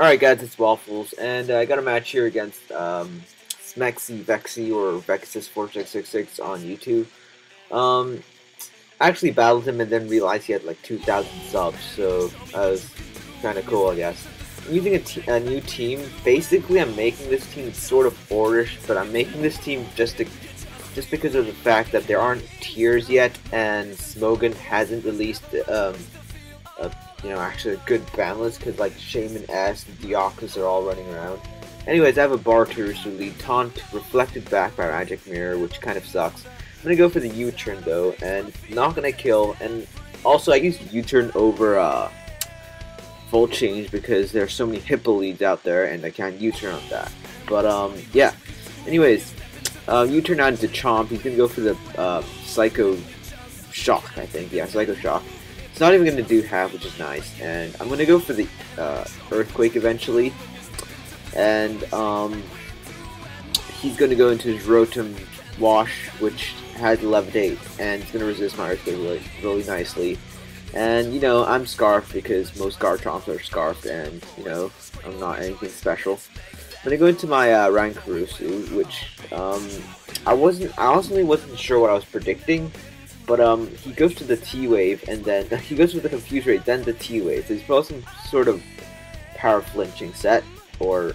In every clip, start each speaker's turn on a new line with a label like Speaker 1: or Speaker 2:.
Speaker 1: Alright guys, it's Waffles, and I got a match here against Smexy Vexy or Vexacus4666 on YouTube. I actually battled him and then realized he had like 2,000 subs, so that was kind of cool, I guess. I'm using a new team. Basically, I'm making this team sort of boorish, but I'm making this team just because of the fact that there aren't tiers yet, and Smogan hasn't released actually a good ban list, because like Shaman S and Dioclus are all running around. Anyways, I have a Barturu lead, Taunt, reflected back by Magic Mirror, which kind of sucks. I'm gonna go for the U-turn though, and not gonna kill. And also, I use U-turn over Full Change because there's so many Hippo leads out there, and I can't U-turn on that. But yeah. Anyways, U-turn out into Chomp. He's gonna go for the Psycho Shock, I think. Yeah, Psycho Shock. It's not even going to do half, which is nice. And I'm going to go for the Earthquake eventually. And he's going to go into his Rotom Wash, which has Levitate, and it's going to resist my Earthquake really nicely. And, you know, I'm Scarfed because most Garchomps are Scarfed, and, you know, I'm not anything special. I'm going to go into my Rankarusu, which I honestly wasn't sure what I was predicting. But he goes to the T-Wave, and then he goes with the Confuse Ray, then the T-Wave. So he's probably some sort of power flinching set, or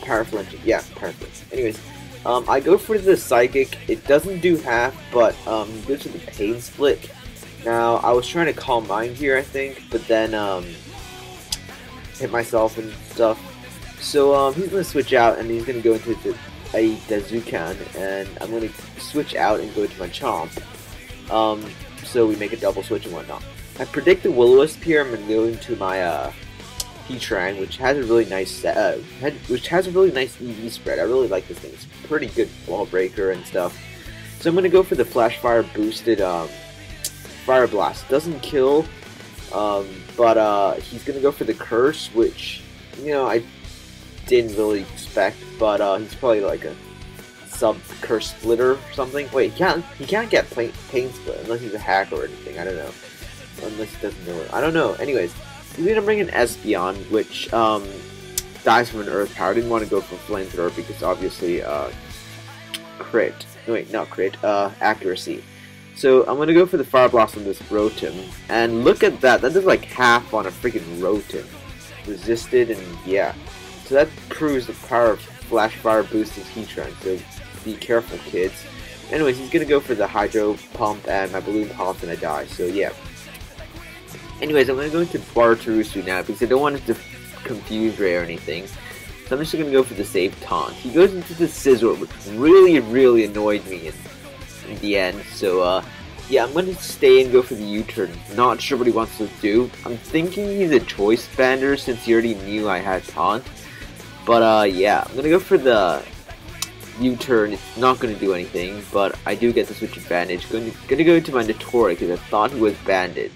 Speaker 1: power flinching. Yeah, power flinching. Anyways, I go for the Psychic. It doesn't do half, but he goes to the Pain Split. Now I was trying to Calm Mind here, I think, but then hit myself and stuff. So he's gonna switch out, and he's gonna go into a Dazukan, and I'm gonna switch out and go to my Chomp. So we make a double switch and whatnot. I predict the Will-O-Wisp here. I'm gonna go into my Heatran, which has a really nice EV spread. I really like this thing. It's pretty good wall breaker and stuff. So I'm gonna go for the Flash Fire boosted Fire Blast. Doesn't kill, but he's gonna go for the Curse, which, you know, I didn't really expect, but he's probably like a sub-curse splitter or something. Wait, he can't get pain split unless he's a hacker or anything. I don't know. Unless he doesn't know it. I don't know. Anyways, he's gonna bring an Espeon, which dies from an Earth Power. I didn't want to go for Flamethrower because obviously crit. No, wait, not crit. Accuracy. So I'm gonna go for the Fire Blast on this Rotom, and look at that. That does like half on a freaking Rotom. Resisted, and yeah. So that proves the power of Flash Fire boosted Heatran, so be careful, kids. Anyways, he's gonna go for the Hydro Pump, and my Balloon pops and I die, so yeah. Anyways, I'm gonna go into Barturu now because I don't want it to confuse Ray or anything. So I'm just gonna go for the Save Taunt. He goes into the Scizor, which really annoyed me in the end, so yeah, I'm gonna stay and go for the U-turn. Not sure what he wants to do. I'm thinking he's a Choice Bander since he already knew I had Taunt. But yeah, I'm gonna go for the U-turn. It's not gonna do anything, but I do get the switch advantage. Gonna go into my Notori because I thought he was banded.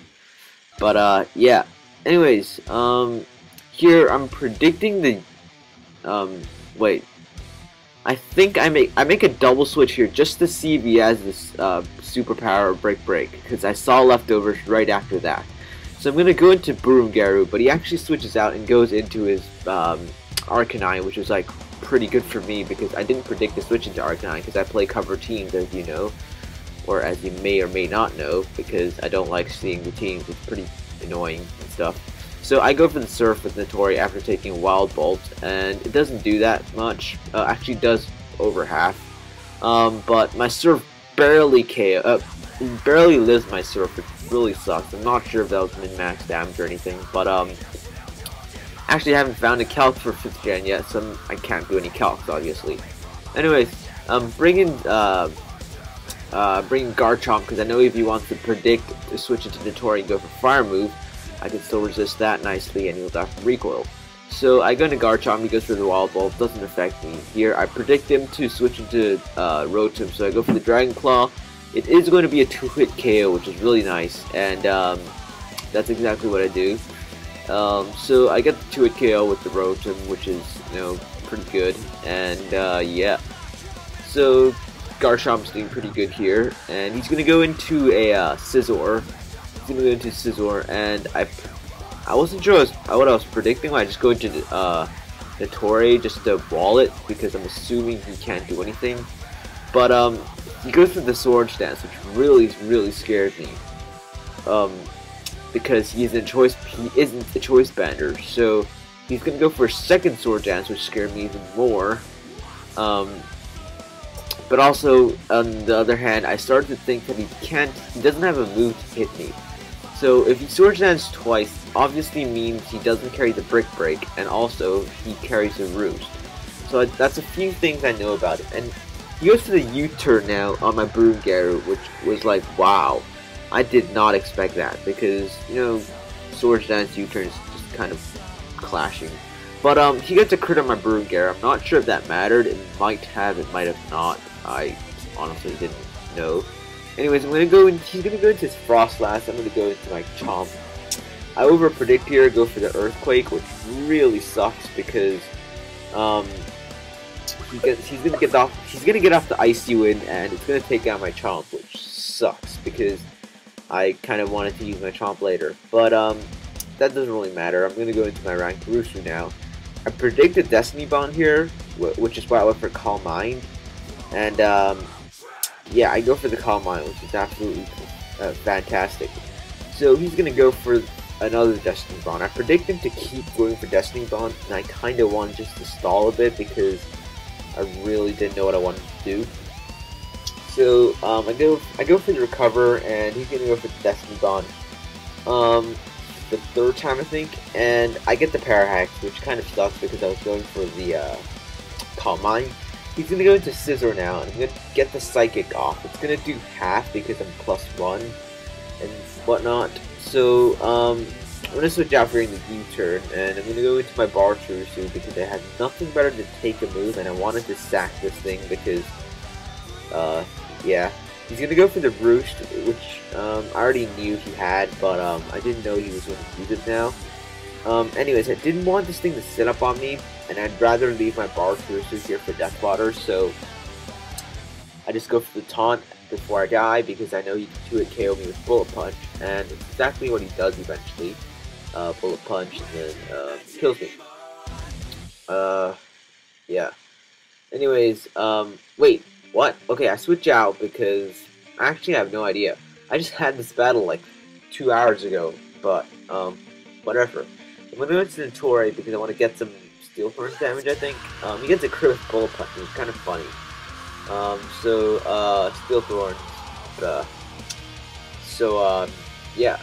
Speaker 1: But yeah. Anyways, here I'm predicting the wait. I think I make a double switch here just to see if he has this superpower break because I saw leftovers right after that. So I'm gonna go into Burungaru, but he actually switches out and goes into his Arcanine, which was like pretty good for me because I didn't predict the switch into Arcanine because I play cover teams, as you know, or as you may or may not know, because I don't like seeing the teams. It's pretty annoying and stuff. So I go for the Surf with Notori after taking Wild Bolt, and it doesn't do that much. Actually does over half. But my Surf barely barely lives my Surf, which really sucks. I'm not sure if that was min-max damage or anything, but actually I haven't found a calc for 5th gen yet, so I can't do any calcs, obviously. Anyways, bring in Garchomp, because I know if he wants to predict to switch into Notori and go for Fire move, I can still resist that nicely, and he'll die from Recoil. So I go into Garchomp, he goes for the Wild Bolt, doesn't affect me. Here, I predict him to switch into Rotom, so I go for the Dragon Claw. It is going to be a 2-hit KO, which is really nice, and that's exactly what I do. So I get the 2-hit KO with the Rotom, which is, you know, pretty good, and yeah. So Garchomp's doing pretty good here, and he's gonna go into a Scizor. He's gonna go into Scizor, and I I wasn't sure what I was predicting when I just go into the Toray just to wall it, because I'm assuming he can't do anything. But he goes for the Sword Dance, which really scared me. Because he isn't a choice bander, so he's gonna go for a second Sword Dance, which scared me even more. But also, on the other hand, I started to think that he doesn't have a move to hit me. So if he Sword Dance twice, obviously means he doesn't carry the Brick Break, and also he carries a Roost. So that's a few things I know about it. And he goes for the U-turn now on my Broongaru, which was like, wow. I did not expect that, because, you know, Sword Dance U-turn is just kind of clashing. But he gets a crit on my Broongaru. I'm not sure if that mattered. It might have, it might have not. I honestly didn't know. Anyways, he's gonna go into his Frostlass. I'm gonna go into my Chomp. I over predict here, go for the Earthquake, which really sucks because he's gonna get off the Icy Wind, and it's gonna take out my Chomp, which sucks because I kind of wanted to use my Chomp later. But that doesn't really matter. I'm gonna go into my Ranked Rooster now. I predicted Destiny Bond here, which is why I went for Calm Mind. And yeah, I go for the Calm Mind, which is absolutely fantastic. So he's gonna go for another Destiny Bond. I predict him to keep going for Destiny Bond, and I kind of want just to stall a bit because I really didn't know what I wanted to do. So I go for the Recover, and he's gonna go for the Destiny Bond. The third time I think, and I get the Parahax, which kind of sucks because I was going for the Calm Mind. He's gonna go into Scissor now, and I'm gonna get the Psychic off. It's gonna do half because I'm +1 and whatnot. So I'm gonna switch out for the U-turn, and I'm gonna go into my Bartrusu because I had nothing better to take a move, and I wanted to sack this thing because yeah. He's gonna go for the Roost, which I already knew he had, but I didn't know he was going to use it now. Anyways, I didn't want this thing to sit up on me, and I'd rather leave my Bartrusu here for Death Fodder, so I just go for the taunt before I die because I know he can 2-hit KO me with Bullet Punch, and it's exactly what he does eventually. Bullet Punch, and then kills me. Yeah. Anyways, wait. What? Okay, I switch out because actually I have no idea. I just had this battle like 2 hours ago, but whatever. I'm gonna go into the Toray because I want to get some Steel Thorns damage, I think. He gets a crit with Bullet Punch, which is kind of funny. Steel Thorns. Yeah.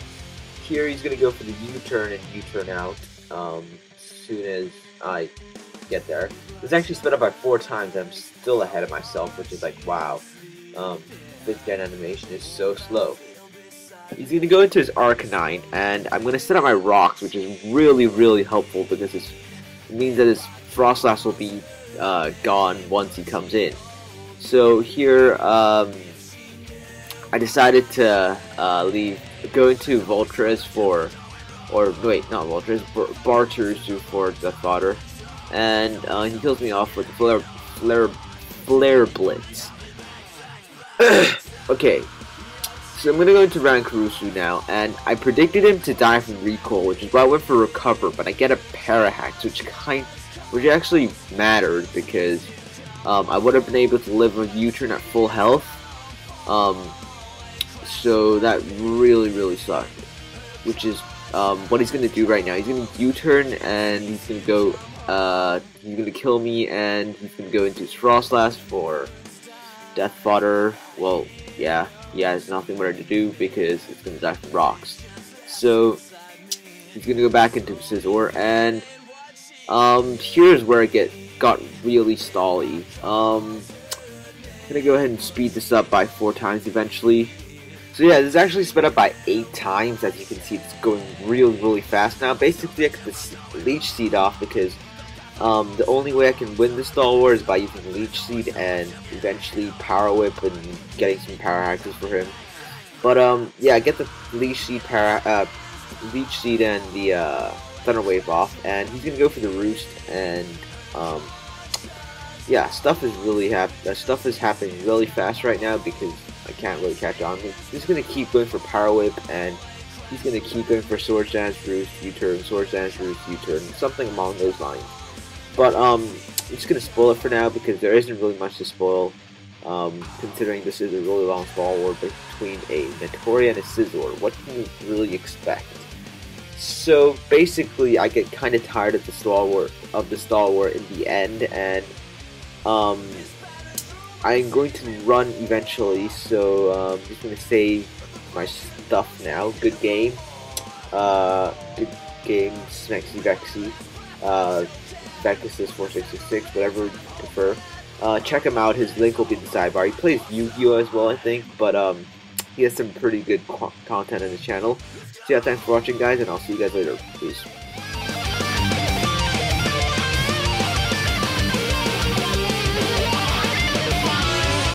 Speaker 1: Here he's gonna go for the U-turn and U-turn out as soon as I get there. It's actually sped up by 4 times, and I'm still ahead of myself, which is like, wow. 5th gen animation is so slow. He's going to go into his Arcanine, and I'm going to set up my Rocks, which is really helpful because it means that his Frostlass will be gone once he comes in. So here, I decided to go into Voltrez Bartrusu for Death Fodder. And he kills me off with the Flare Blitz. Okay, so I'm gonna go into Rankarusu now, and I predicted him to die from Recoil, which is why I went for Recover, but I get a Parahax, which actually mattered because I would have been able to live a U-turn at full health. So that really sucked. Which is what he's gonna do right now. He's gonna U-turn, and he's gonna go. He's gonna kill me, and he's gonna go into his Frostlass for Death Fodder. Well, yeah, he has nothing better to do because it's gonna die from Rocks. So he's gonna go back into Scizor, and here's where it got really stally. I'm gonna go ahead and speed this up by 4 times eventually. So yeah, this is actually sped up by 8 times. As you can see, it's going really fast now. Basically, I get this Leech Seed off because the only way I can win this Stall War is by using Leech Seed and eventually Power Whip and getting some Power Hexes for him. But yeah, I get the Leech Seed and the Thunder Wave off, and he's gonna go for the Roost, and yeah, stuff is happening really fast right now because I can't really catch on. I'm just gonna keep going for Power Whip, and he's gonna keep going for Sword Dance Roost U-turn, Sword Dance Roost U-turn, something along those lines. But I'm just gonna spoil it for now because there isn't really much to spoil. Considering this is a really long Star War between a Notori and a Scizor, what can you really expect? So basically, I get kind of tired of the Star War in the end, and I'm going to run eventually. So I'm just gonna save my stuff now. Good game, Smexy Vexy Vexacus4666, whatever you prefer. Check him out. His link will be in the sidebar. He plays Yu-Gi-Oh as well, I think, but he has some pretty good content on his channel. So yeah, thanks for watching, guys, and I'll see you guys later. Peace.